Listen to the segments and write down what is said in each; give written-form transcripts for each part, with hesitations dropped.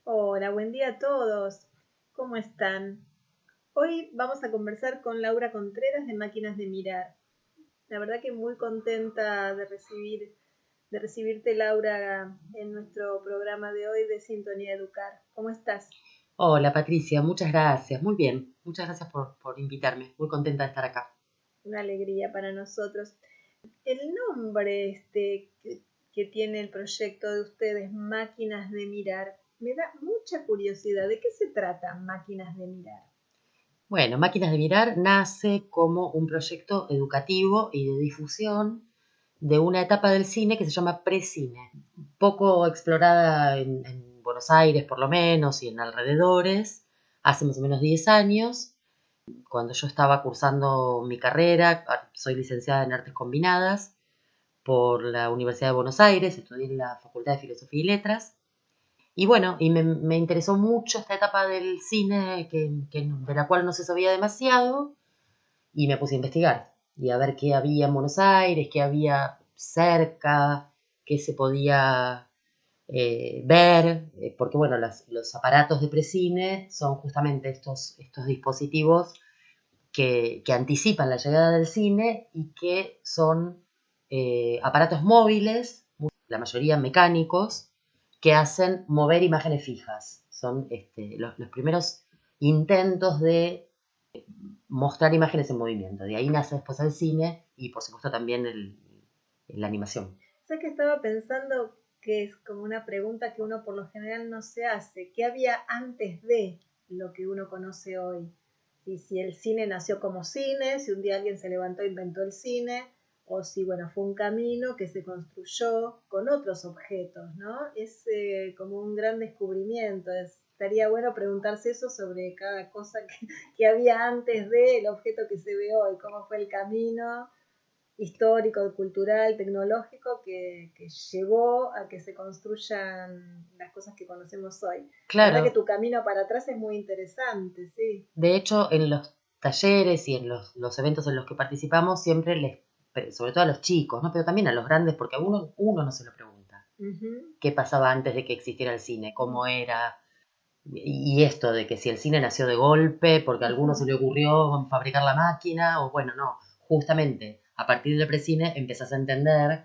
Hola, buen día a todos. ¿Cómo están? Hoy vamos a conversar con Laura Contreras de Máquinas de Mirar. La verdad que muy contenta de recibirte, Laura, en nuestro programa de hoy de Sintonía Educar. ¿Cómo estás? Hola Patricia, muchas gracias. Muy bien, muchas gracias por invitarme. Muy contenta de estar acá. Una alegría para nosotros. El nombre que tiene el proyecto de ustedes, Máquinas de Mirar, me da mucha curiosidad. ¿De qué se trata Máquinas de Mirar? Bueno, Máquinas de Mirar nace como un proyecto educativo y de difusión de una etapa del cine que se llama Precine, poco explorada en Buenos Aires por lo menos y en alrededores, hace más o menos 10 años, cuando yo estaba cursando mi carrera. Soy licenciada en Artes Combinadas por la Universidad de Buenos Aires, estudié en la Facultad de Filosofía y Letras. Y bueno, me interesó mucho esta etapa del cine de la cual no se sabía demasiado, y me puse a investigar y a ver qué había en Buenos Aires, qué había cerca, qué se podía ver, porque bueno, los aparatos de precine son justamente estos dispositivos que anticipan la llegada del cine y que son aparatos móviles, la mayoría mecánicos, que hacen mover imágenes fijas. Son los primeros intentos de mostrar imágenes en movimiento. De ahí nace después el cine y por supuesto también la animación. Sé que estaba pensando que es como una pregunta que uno por lo general no se hace. ¿Qué había antes de lo que uno conoce hoy? Y si el cine nació como cine, si un día alguien se levantó e inventó el cine, o si, bueno, fue un camino que se construyó con otros objetos, ¿no? Es como un gran descubrimiento. Estaría bueno preguntarse eso sobre cada cosa que había antes del objeto que se ve hoy, cómo fue el camino histórico, cultural, tecnológico que llevó a que se construyan las cosas que conocemos hoy. La verdad que Claro, tu camino para atrás es muy interesante, sí. de hecho en los talleres y en los eventos en los que participamos siempre sobre todo a los chicos, ¿no? Pero también a los grandes, porque a uno no se lo pregunta. Ujú. ¿Qué pasaba antes de que existiera el cine? ¿Cómo era? Y esto de que si el cine nació de golpe porque a alguno se le ocurrió fabricar la máquina, o bueno, no, justamente a partir del precine empezás a entender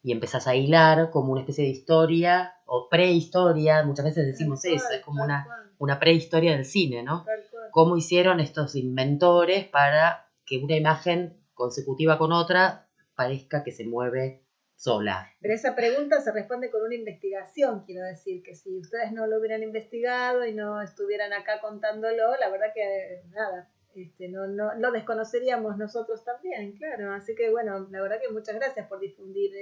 y empezás a hilar como una especie de historia o prehistoria. Muchas veces Tal decimos eso, es cual, como tal cual, una prehistoria del cine, ¿no? tal cual. Cómo hicieron estos inventores para que una imagen consecutiva con otra parezca que se mueve sola. Pero esa pregunta se responde con una investigación, quiero decir, que si ustedes no lo hubieran investigado y no estuvieran acá contándolo, la verdad que nada, no lo desconoceríamos nosotros también, claro. Así que bueno, la verdad que muchas gracias por difundir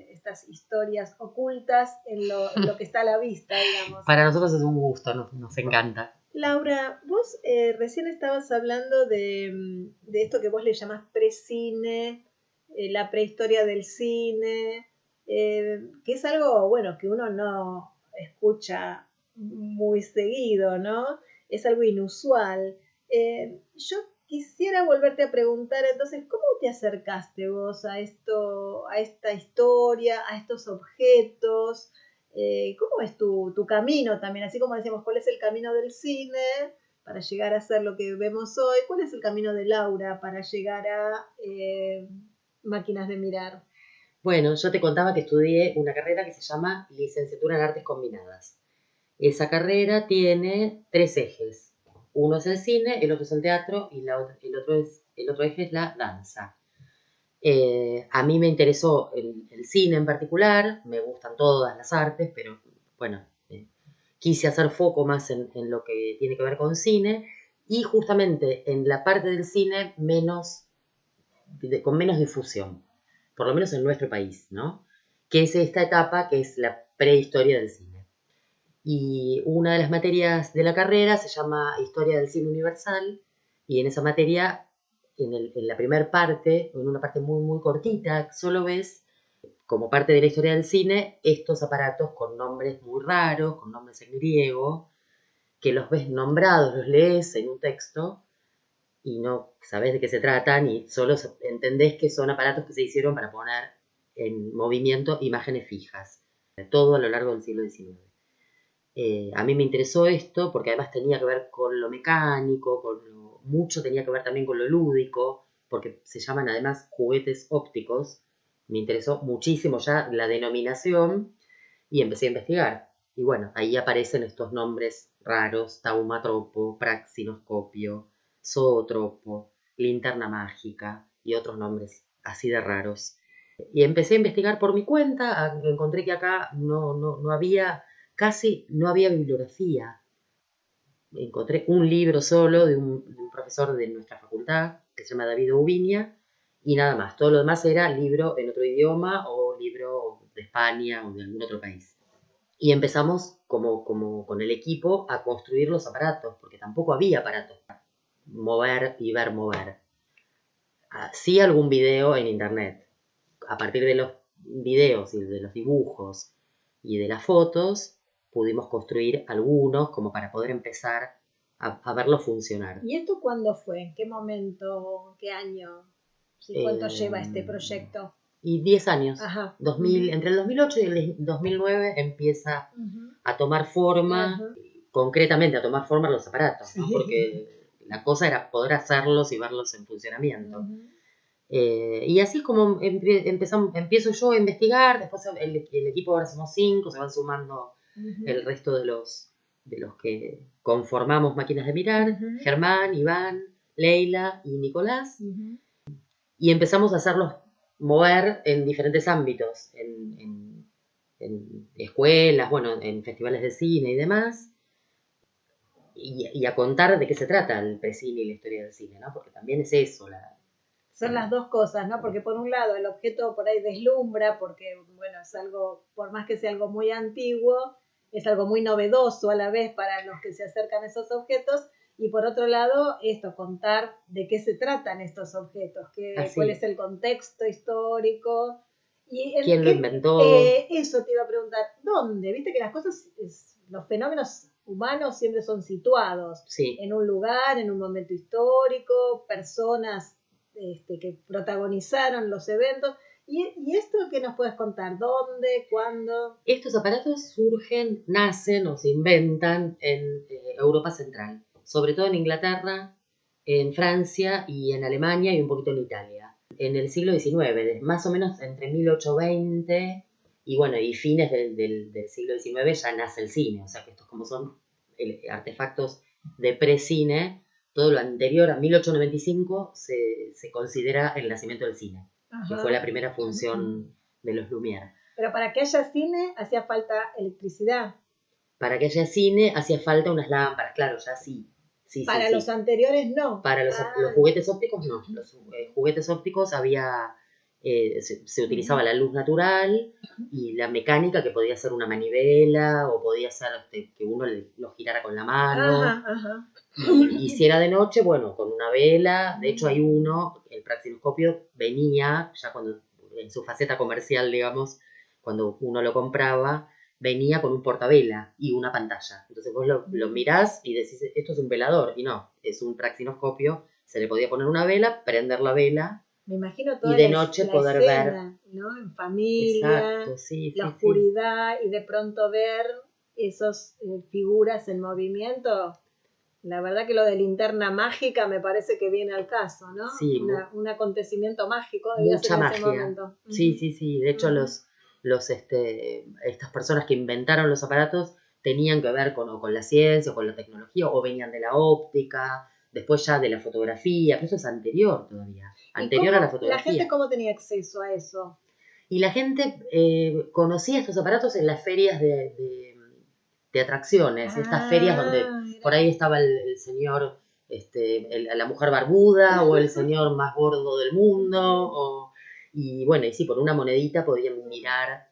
estas historias ocultas en lo que está a la vista, digamos. Para nosotros es un gusto, nos encanta. Laura, vos recién estabas hablando de esto que vos le llamás precine, la prehistoria del cine, que es algo, bueno, que uno no escucha muy seguido, ¿no? Es algo inusual. Yo quisiera volverte a preguntar, entonces, ¿cómo te acercaste vos a esto, a esta historia, a estos objetos? ¿Cómo es tu camino también? Así como decíamos, ¿cuál es el camino del cine para llegar a ser lo que vemos hoy? ¿Cuál es el camino de Laura para llegar a máquinas de mirar? Bueno, yo te contaba que estudié una carrera que se llama Licenciatura en Artes Combinadas. Esa carrera tiene tres ejes. Uno es el cine, el otro es el teatro y el otro eje es la danza. A mí me interesó el cine en particular, me gustan todas las artes, pero bueno, quise hacer foco más en lo que tiene que ver con cine y justamente en la parte del cine con menos difusión, por lo menos en nuestro país, ¿no? Que es esta etapa que es la prehistoria del cine. Y una de las materias de la carrera se llama Historia del Cine Universal, y en esa materia, en la primera parte, en una parte muy, muy cortita, solo ves, como parte de la historia del cine, estos aparatos con nombres muy raros, con nombres en griego, que los ves nombrados, los lees en un texto, y no sabés de qué se tratan y solo entendés que son aparatos que se hicieron para poner en movimiento imágenes fijas, todo a lo largo del siglo XIX. A mí me interesó esto porque además tenía que ver con lo mecánico, mucho tenía que ver también con lo lúdico, porque se llaman además juguetes ópticos. Me interesó muchísimo ya la denominación y empecé a investigar. Y bueno, ahí aparecen estos nombres raros: taumatropo, praxinoscopio, zootropo, linterna mágica y otros nombres así de raros. Y empecé a investigar por mi cuenta. Encontré que acá no había, casi no había bibliografía. Encontré un libro solo de un profesor de nuestra facultad que se llama David Ubiña, y nada más. Todo lo demás era libro en otro idioma o libro de España o de algún otro país. Y empezamos como con el equipo a construir los aparatos, porque tampoco había aparatos para mover y ver mover. Sí, algún video en internet. A partir de los videos y de los dibujos y de las fotos, pudimos construir algunos como para poder empezar a verlo funcionar. ¿Y esto cuándo fue? ¿En qué momento? ¿Qué año? ¿Sí? ¿Cuánto lleva este proyecto? Y 10 años. Ajá. 2000, entre el 2008 y el 2009 empieza a tomar forma, concretamente a tomar forma los aparatos, ¿no? Porque la cosa era poder hacerlos y verlos en funcionamiento. Y así es como empiezo yo a investigar. Después el equipo, ahora somos 5, se van sumando el resto de los que conformamos Máquinas de Mirar: Germán, Iván, Leila y Nicolás. Y empezamos a hacerlos mover en diferentes ámbitos, en escuelas, bueno, en festivales de cine y demás, y a contar de qué se trata el precine y la historia del cine, ¿no? Porque también es eso. Son las dos cosas, ¿no? Porque por un lado el objeto por ahí deslumbra, porque, bueno, es algo, por más que sea algo muy antiguo, es algo muy novedoso a la vez para los que se acercan a esos objetos. Y por otro lado, esto, contar de qué se tratan estos objetos, cuál es el contexto histórico. ¿Quién lo inventó? Eso te iba a preguntar, ¿dónde? Viste que las cosas, los fenómenos humanos siempre son situados en un lugar, en un momento histórico, personas que protagonizaron los eventos. ¿Y esto qué nos puedes contar? ¿Dónde? ¿Cuándo? Estos aparatos nacen o se inventan en Europa Central, sobre todo en Inglaterra, en Francia y en Alemania y un poquito en Italia. En el siglo XIX, más o menos entre 1820 y bueno, y fines del siglo XIX ya nace el cine. O sea que estos, como son artefactos de precine, todo lo anterior a 1895 se considera el nacimiento del cine, que fue la primera función de los Lumière. Pero para que haya cine hacía falta electricidad. Para que haya cine hacía falta unas lámparas, claro, ya sí. Para los anteriores no. Para los juguetes ópticos no. Los juguetes ópticos se utilizaba la luz natural y la mecánica, que podía ser una manivela o podía ser que uno lo girara con la mano. Y si era de noche, bueno, con una vela. De hecho hay uno, el praxinoscopio, venía ya cuando en su faceta comercial, digamos, cuando uno lo compraba, venía con un portavela y una pantalla. Entonces vos lo mirás y decís, esto es un velador, y no, es un praxinoscopio. Se le podía poner una vela, prender la vela. Me imagino toda y de noche la poder escena, ver, ¿no? En familia, exacto, la oscuridad, y de pronto ver esas figuras en movimiento. La verdad que lo de linterna mágica me parece que viene al caso, ¿no? Sí, un acontecimiento mágico debía ser en ese momento. Sí. De hecho, estas personas que inventaron los aparatos tenían que ver con la ciencia o con la tecnología, o venían de la óptica, después ya de la fotografía, pero eso es anterior todavía, anterior a la fotografía. ¿La gente cómo tenía acceso a eso? Y la gente conocía estos aparatos en las ferias de atracciones, estas ferias donde por ahí estaba el señor, la mujer barbuda o el señor más gordo del mundo, y bueno, y sí, por una monedita podían mirar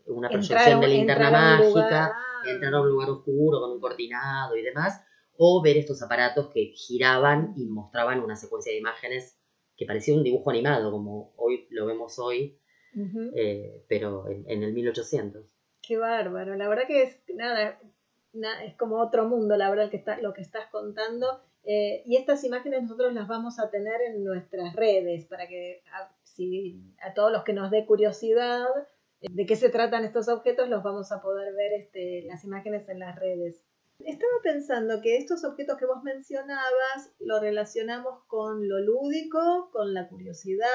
una proyección de linterna mágica, entrar a un lugar oscuro con un cortinado y demás, o ver estos aparatos que giraban y mostraban una secuencia de imágenes que parecía un dibujo animado, como hoy lo vemos hoy, pero en el 1800. Qué bárbaro, la verdad que es es como otro mundo, la verdad, lo que estás contando. Y estas imágenes nosotros las vamos a tener en nuestras redes para que a todos los que nos dé curiosidad de qué se tratan estos objetos, los vamos a poder ver las imágenes en las redes. Estaba pensando que estos objetos que vos mencionabas lo relacionamos con lo lúdico, con la curiosidad,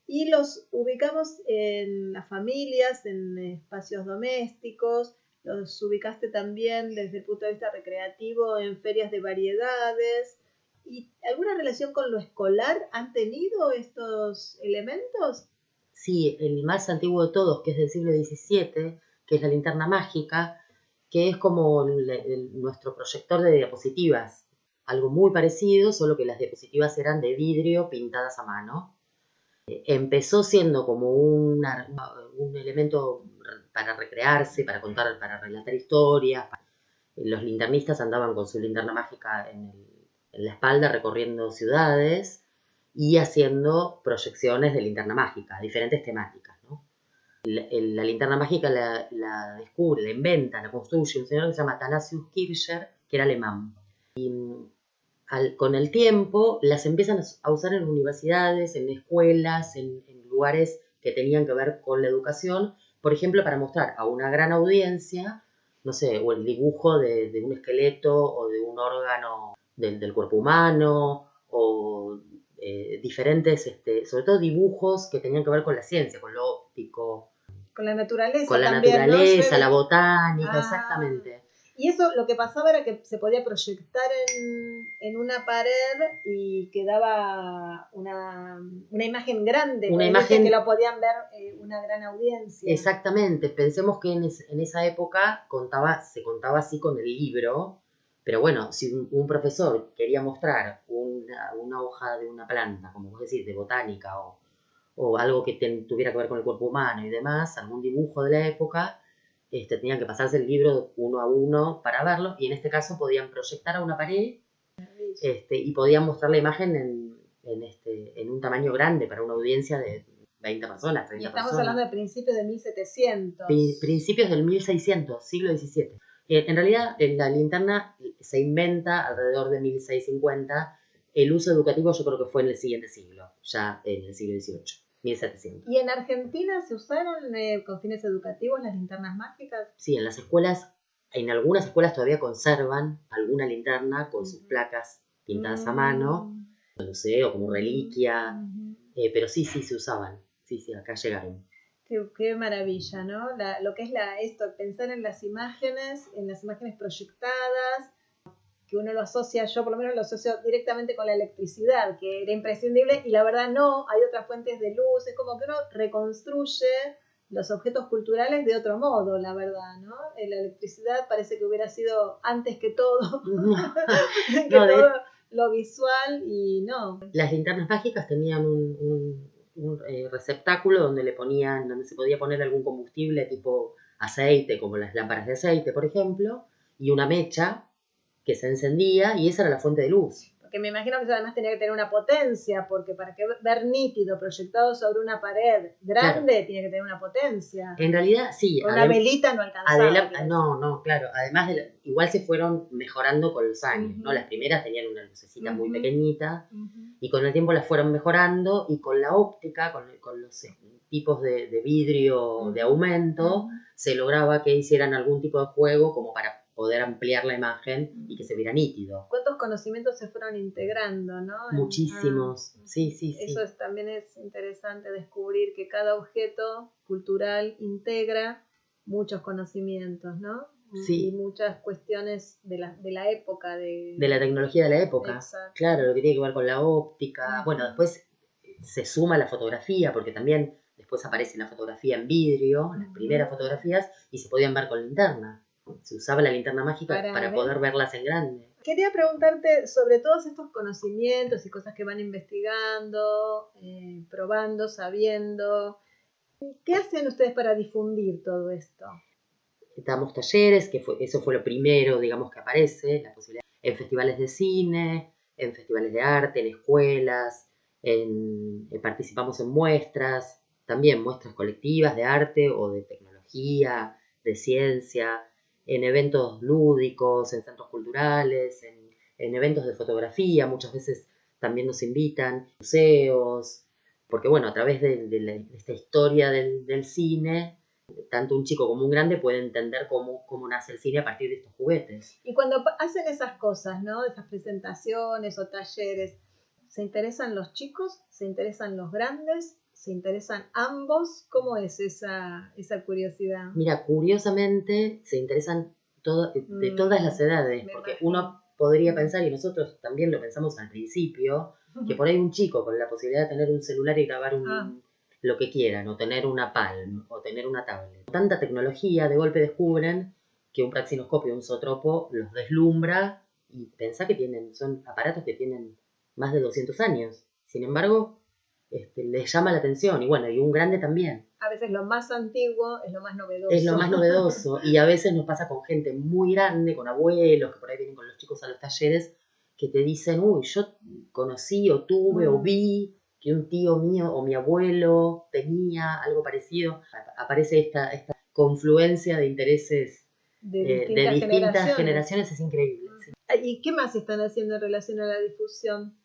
y los ubicamos en las familias, en espacios domésticos, los ubicaste también desde el punto de vista recreativo en ferias de variedades. ¿Y alguna relación con lo escolar han tenido estos elementos? Sí, el más antiguo de todos, que es del siglo XVII, que es la linterna mágica, que es como nuestro proyector de diapositivas. Algo muy parecido, solo que las diapositivas eran de vidrio pintadas a mano. Empezó siendo como un elemento para recrearse, para contar, para relatar historias. Los linternistas andaban con su linterna mágica en la espalda recorriendo ciudades y haciendo proyecciones de linterna mágica, diferentes temáticas, ¿no? La linterna mágica la descubre, la inventa, la construye un señor que se llama Athanasius Kircher, que era alemán. Y con el tiempo las empiezan a usar en universidades, en escuelas, en lugares que tenían que ver con la educación, por ejemplo, para mostrar a una gran audiencia, no sé, o el dibujo de un esqueleto o de un órgano del cuerpo humano, o diferentes, sobre todo dibujos que tenían que ver con la ciencia, con lo óptico. Con la naturaleza con la también, naturaleza, ¿no? la botánica, exactamente. Y eso lo que pasaba era que se podía proyectar en una pared y quedaba una imagen grande, una imagen que lo podían ver una gran audiencia. Exactamente, pensemos que en esa época se contaba así con el libro, pero bueno, si un profesor quería mostrar una hoja de una planta, como vos decís, de botánica o algo que tuviera que ver con el cuerpo humano y demás, algún dibujo de la época, tenían que pasarse el libro uno a uno para verlo, y en este caso podían proyectar a una pared y podían mostrar la imagen en un tamaño grande para una audiencia de 20 personas, 30 personas. Y estamos hablando de principios de 1700. Principios del 1600, siglo XVII. En realidad, la linterna se inventa alrededor de 1650. El uso educativo yo creo que fue en el siguiente siglo, ya en el siglo XVIII. 1700. ¿Y en Argentina se usaron con fines educativos las linternas mágicas? Sí, en las escuelas, en algunas escuelas todavía conservan alguna linterna con sus placas pintadas a mano, no sé, o como reliquia, pero sí se usaban. Sí, acá llegaron. Qué maravilla, ¿no? Lo que es esto, pensar en las imágenes proyectadas, que uno lo asocia, yo por lo menos lo asocio directamente con la electricidad, que era imprescindible, y la verdad no, hay otras fuentes de luz, es como que uno reconstruye los objetos culturales de otro modo, la verdad, ¿no? La electricidad parece que hubiera sido antes que todo, todo lo visual, y no. Las linternas mágicas tenían un receptáculo donde se podía poner algún combustible tipo aceite, como las lámparas de aceite, por ejemplo, y una mecha que se encendía, y esa era la fuente de luz. Porque me imagino que eso además tenía que tener una potencia, porque para que ver nítido proyectado sobre una pared grande, claro, tiene que tener una potencia. En realidad, sí. Con una velita no alcanzaba. No, claro. Además, igual se fueron mejorando con los años, ¿no? Las primeras tenían una lucecita muy pequeñita, y con el tiempo las fueron mejorando, y con la óptica, con los tipos de vidrio de aumento, se lograba que hicieran algún tipo de juego como para poder ampliar la imagen y que se viera nítido. ¿Cuántos conocimientos se fueron integrando, no? Muchísimos, sí. Eso también es interesante descubrir que cada objeto cultural integra muchos conocimientos, ¿no? Sí. Y muchas cuestiones de la época. De la tecnología de la época. Exacto. Claro, lo que tiene que ver con la óptica. Bueno, después se suma la fotografía, porque también después aparece la fotografía en vidrio, las primeras fotografías, y se podían ver con linterna. Se usaba la linterna mágica para poder verlas en grande. Quería preguntarte sobre todos estos conocimientos y cosas que van investigando, probando, sabiendo. ¿Qué hacen ustedes para difundir todo esto? Damos talleres, eso fue lo primero, digamos, que aparece, la posibilidad en festivales de cine, en festivales de arte, en escuelas, participamos en muestras, también muestras colectivas de arte o de tecnología, de ciencia, en eventos lúdicos, en centros culturales, en eventos de fotografía, muchas veces también nos invitan, museos, porque bueno, a través de esta historia del cine tanto un chico como un grande puede entender cómo nace el cine a partir de estos juguetes. Y cuando hacen esas cosas, ¿no? Esas presentaciones o talleres, ¿se interesan los chicos? ¿Se interesan los grandes? ¿Se interesan ambos? ¿Cómo es esa curiosidad? Mira, curiosamente se interesan de todas las edades, porque uno podría pensar, y nosotros también lo pensamos al principio, que por ahí un chico con la posibilidad de tener un celular y grabar lo que quieran, o tener una Palm, o tener una tablet. Tanta tecnología, de golpe descubren que un praxinoscopio, un zootropo, los deslumbra, y pensá que son aparatos que tienen más de 200 años. Sin embargo, les llama la atención, y bueno, y un grande también. A veces lo más antiguo es lo más novedoso. Es lo más novedoso, y a veces nos pasa con gente muy grande, con abuelos, que por ahí vienen con los chicos a los talleres, que te dicen, uy, yo conocí o tuve o vi que un tío mío o mi abuelo tenía algo parecido. Aparece esta confluencia de intereses de distintas generaciones, es increíble. Sí. ¿Y qué más están haciendo en relación a la difusión?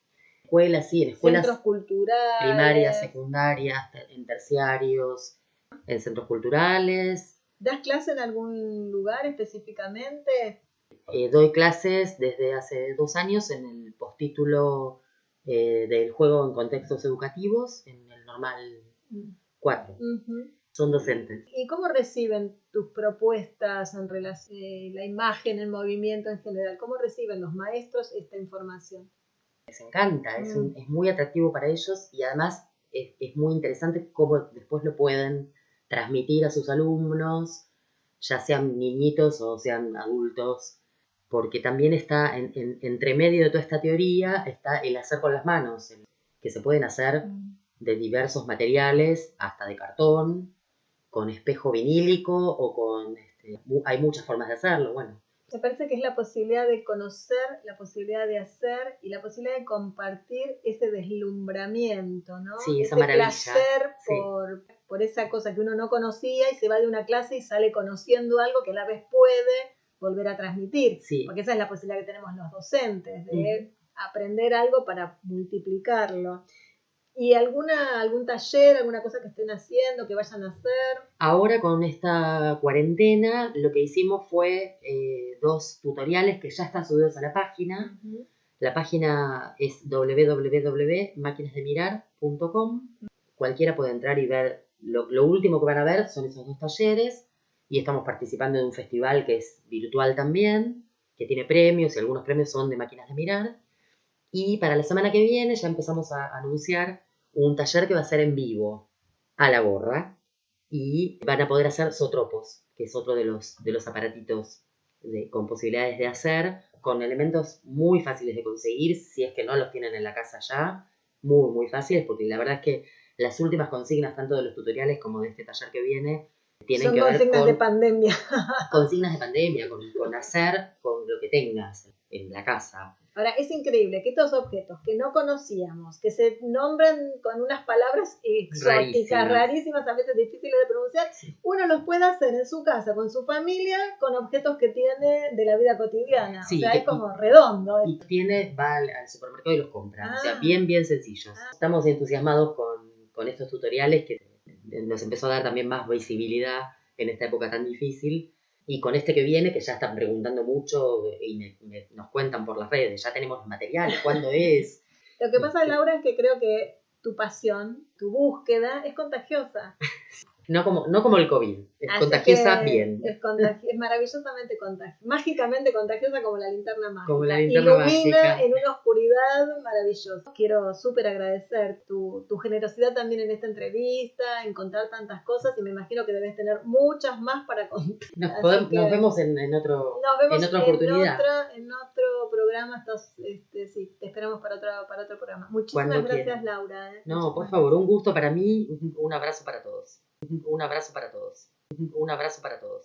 Escuelas, sí, en escuelas centros culturales, primarias, secundarias, en terciarios, en centros culturales. ¿Das clase en algún lugar específicamente? Doy clases desde hace 2 años en el postítulo del juego en contextos educativos, en el normal 4. Son docentes. ¿Y cómo reciben tus propuestas en relación a la imagen, el movimiento en general? ¿Cómo reciben los maestros esta información? Les encanta, es muy atractivo para ellos, y además es muy interesante cómo después lo pueden transmitir a sus alumnos, ya sean niñitos o sean adultos, porque también está entre medio de toda esta teoría está el hacer con las manos, que se pueden hacer de diversos materiales, hasta de cartón, con espejo vinílico o con... hay muchas formas de hacerlo, bueno. Me parece que es la posibilidad de conocer, la posibilidad de hacer y la posibilidad de compartir ese deslumbramiento, ¿no? Sí, esa ese maravilla. Placer por esa cosa que uno no conocía y se va de una clase y sale conociendo algo que a la vez puede volver a transmitir. Sí. Porque esa es la posibilidad que tenemos los docentes, de aprender algo para multiplicarlo. ¿Y algún taller, alguna cosa que estén haciendo, que vayan a hacer? Ahora con esta cuarentena lo que hicimos fue 2 tutoriales que ya están subidos a la página. La página es www.maquinasdemirar.com. Cualquiera puede entrar y ver, lo último que van a ver son esos 2 talleres, y estamos participando de un festival que es virtual también, que tiene premios, y algunos premios son de Máquinas de Mirar. Y para la semana que viene ya empezamos a anunciar un taller que va a ser en vivo, a la gorra, y van a poder hacer zootropos, que es otro de los aparatitos con posibilidades de hacer, con elementos muy fáciles de conseguir, si es que no los tienen en la casa ya, muy, muy fáciles, porque la verdad es que las últimas consignas, tanto de los tutoriales como de este taller que viene, tienen que ver con consignas de pandemia. Consignas de pandemia, con hacer con lo que tengas en la casa. Ahora, es increíble que estos objetos que no conocíamos, que se nombran con unas palabras exóticas, rarísimas, a veces difíciles de pronunciar, uno los puede hacer en su casa, con su familia, con objetos que tiene de la vida cotidiana. Sí, o sea, es como redondo. Y va al supermercado y los compra. O sea, bien, bien sencillos. Estamos entusiasmados con estos tutoriales que nos empezó a dar también más visibilidad en esta época tan difícil. Y con este que viene, que ya están preguntando mucho y nos cuentan por las redes, ya tenemos los materiales, ¿cuándo es? Lo que pasa, Laura, es que creo que tu pasión, tu búsqueda, es contagiosa. No como el COVID, es contagiosa bien. Es maravillosamente contagiosa, mágicamente contagiosa como la linterna mágica. Como la linterna ilumina mágica. En una oscuridad maravillosa. Quiero súper agradecer tu generosidad también en esta entrevista, en contar tantas cosas, y me imagino que debes tener muchas más para contar. Nos vemos en otra oportunidad. En otro programa. Sí, te esperamos para otro programa. Muchísimas gracias, Laura. No, por favor, un gusto para mí, un abrazo para todos. Un abrazo para todos. Un abrazo para todos.